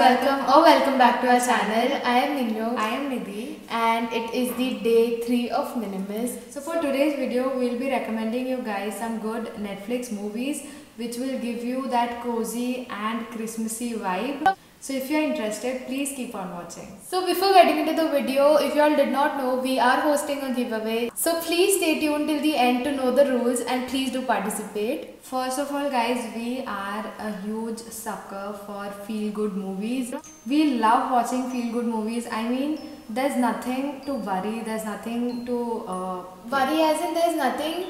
welcome back to our channel. I am Ninyo. I am Nidhi. And it is the day 3 of Minimus. So for today's video, we'll be recommending you guys some good Netflix movies which will give you that cozy and Christmassy vibe. So if you are interested, please keep on watching. So before getting into the video, if you all did not know, we are hosting a giveaway. So please stay tuned till the end to know the rules and please do participate. First of all guys, we are a huge sucker for feel-good movies. We love watching feel-good movies. I mean, there's nothing to worry, there's nothing to worry as in there's nothing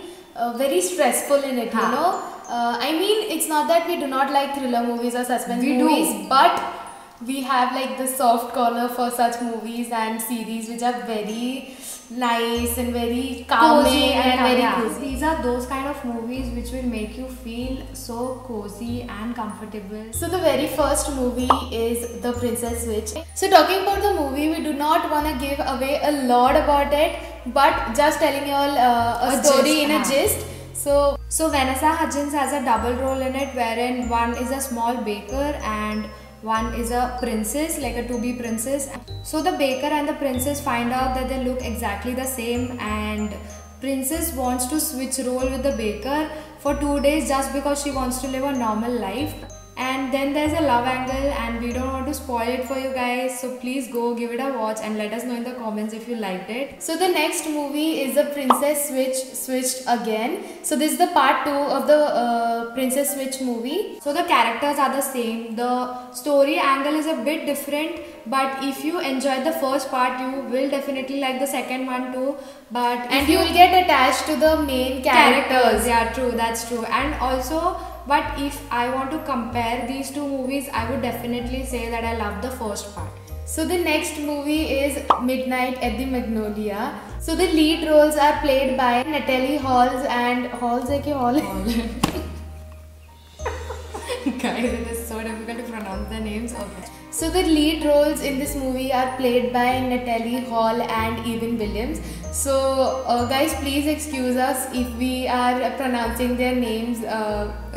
very stressful in it, you know. I mean, it's not that we do not like thriller movies or suspense movies, but we have like the soft corner for such movies and series which are very nice and very calming and very cozy. These are those kind of movies which will make you feel so cozy and comfortable. So the very first movie is The Princess Switch. So talking about the movie, we do not want to give away a lot about it, but just telling you all a story in a gist. So Vanessa Hudgens has a double role in it, wherein one is a small baker and one is a princess, like a to-be princess. So the baker and the princess find out that they look exactly the same, and princess wants to switch role with the baker for 2 days just because she wants to live a normal life. And then there's a love angle, and we don't want to spoil it for you guys, so please go give it a watch and let us know in the comments if you liked it. So the next movie is The Princess Switched Again. So this is the part 2 of the Princess Switch movie. So the characters are the same, the story angle is a bit different, but if you enjoyed the first part, you will definitely like the second one too. And you will get attached to the main characters. Yeah, true, that's true. And also, but if I want to compare these two movies, I would definitely say that I love the first part. So the next movie is Midnight at the Magnolia. So the lead roles are played by Natalie Halls and Guys, it is so difficult to pronounce the names. Okay. So the lead roles in this movie are played by Natalie Hall and Evan Williams. So guys, please excuse us if we are pronouncing their names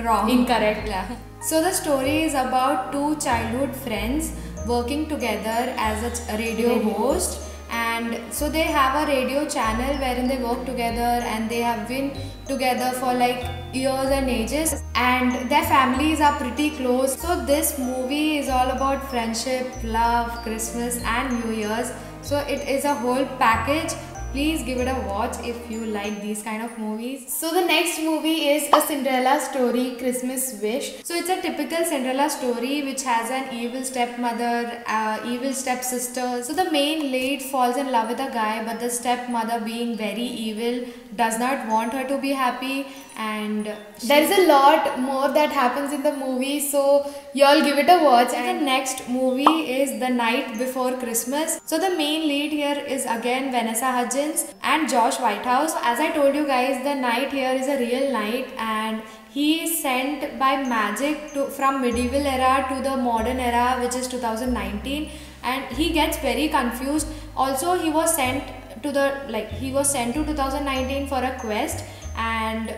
wrong, incorrect. Yeah. So the story is about two childhood friends working together as a radio host. And so they have a radio channel wherein they work together, and they have been together for like years and ages, and their families are pretty close. So this movie is all about friendship, love, Christmas and New Year's. So it is a whole package. Please give it a watch if you like these kind of movies. So the next movie is A Cinderella Story, Christmas Wish. So it's a typical Cinderella story which has an evil stepmother, evil stepsister. So the main lead falls in love with a guy, but the stepmother, being very evil, does not want her to be happy, and there is a lot more that happens in the movie, so y'all give it a watch. And the next movie is The Night Before Christmas. So the main lead here is again Vanessa Hudgens and Josh Whitehouse. As I told you guys, the night here is a real night, and he is sent by magic from medieval era to the modern era, which is 2019, and he gets very confused. Also, he was sent to 2019 for a quest, and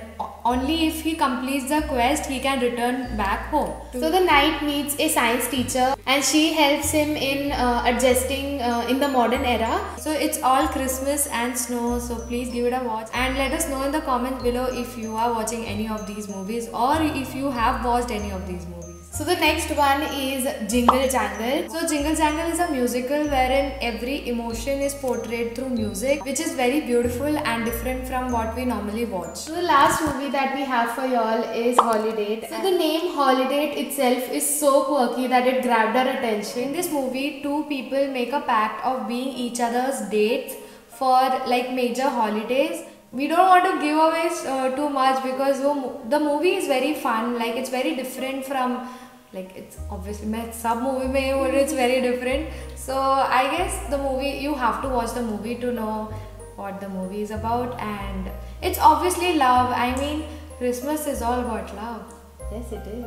only if he completes the quest he can return back home. So the knight meets a science teacher, and she helps him in adjusting in the modern era. So it's all Christmas and snow, so please give it a watch and let us know in the comments below if you are watching any of these movies or if you have watched any of these movies. So the next one is Jingle Jangle. So Jingle Jangle is a musical wherein every emotion is portrayed through music, which is very beautiful and different from what we normally watch. So the last movie that we have for y'all is Holiday. So the name Holiday itself is so quirky that it grabbed our attention. In this movie, two people make a pact of being each other's dates for like major holidays. We don't want to give away too much because the movie is very fun. Like, it's very different from, like, it's obviously sub movie mein it's very different. So I guess the movie, you have to watch the movie to know what the movie is about, and it's obviously love. I mean, Christmas is all about love. Yes, it is.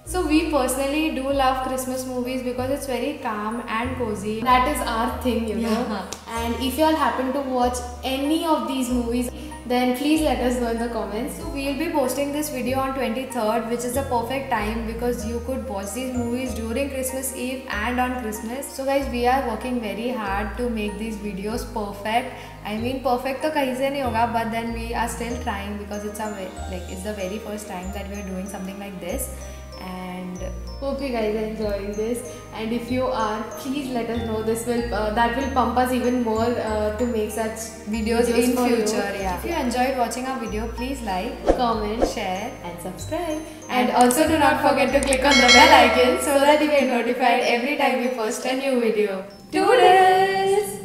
So we personally do love Christmas movies because it's very calm and cozy. That is our thing, you know. And if you all happen to watch any of these movies, then please let us know in the comments. So we'll be posting this video on 23rd, which is the perfect time because you could watch these movies during Christmas Eve and on Christmas. So guys, we are working very hard to make these videos perfect. I mean perfect तो कहीं से नहीं होगा, but then we are still trying because it's the very first time that we are doing something like this. And hope you guys are enjoying this, and if you are, please let us know. That will pump us even more to make such videos in for future. you. Yeah. If you enjoyed watching our video, please like, comment, share and subscribe. And also do not forget to click on the bell icon so that you get notified every time we post a new video. Toodles!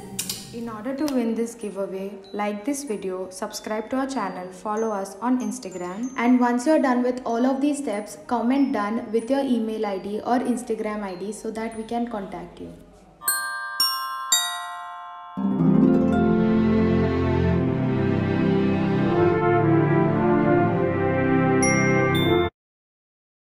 In order to win this giveaway, like this video, subscribe to our channel, follow us on Instagram. And once you're done with all of these steps, comment done with your email ID or Instagram ID so that we can contact you.